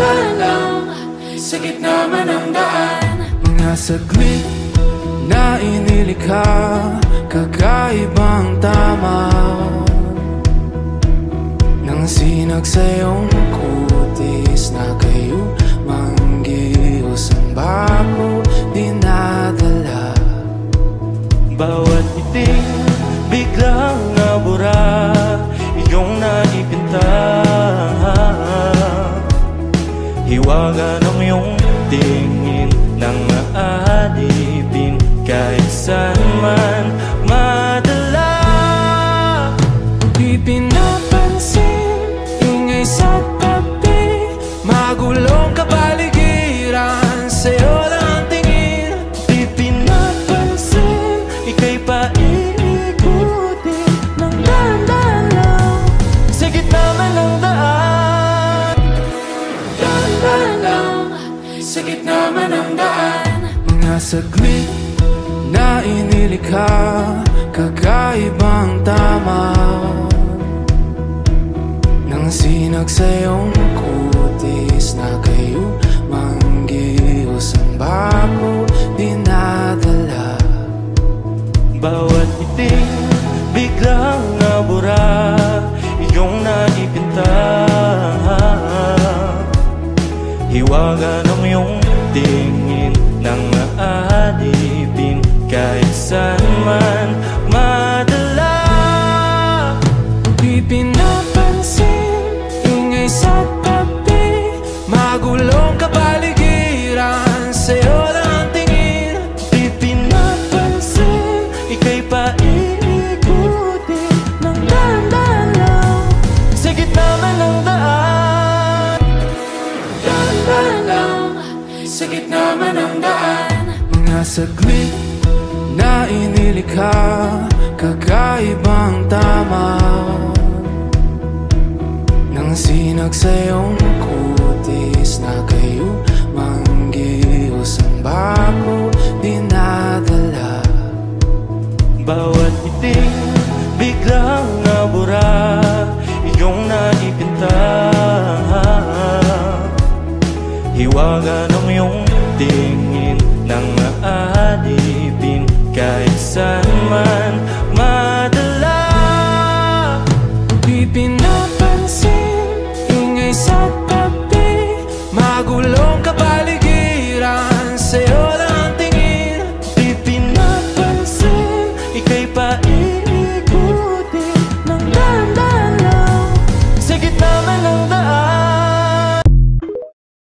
Dahan-dahan lang sa gitna man ng daan. Mga saglit na inilikha, kakaibang tama nang sinag sa iyong kutis na kayo manggihos ang bako dinadala. Bawat iting biglang nabura, iyong naipinta. Hiwaga ng iyong tingin nang aalipin kahit saan man madala. Di pinapansin, ingay sa tabi, magulong kapaligiran, sa'yo lang ang tingin. Di pinapansin, ika'y paikutin ng dahan-dahan lang sa gitna man ng daan. Dahan-dahan lang sa gitna man ng daan. Mga saglit na inilikha, kakaibang tama nang sinag sa iyong kutis na kayo manggihos ang bako dinadala. Bawat iting biglang nabura, iyong naipinta. Hiwaga ng iyong tingin nang aalipin kahit saan man madala. Di pinapansin, ingay sa tabi, magulong kapaligiran, sa'yo lang ang tingin. Di pinapansin, ika'y paikutin ng dahan-dahan lang sa gitna man ng daan. Dahan-dahan lang sa gitna man ng daan. Mga saglit na inilikha, kakaibang tama nang sinag sa iyong kutis na kayo manggihos ang bako dinadala. Bawat iting biglang nabura, iyong naipinta. Hiwaga ng iyong tingin nang aalipin kahit saan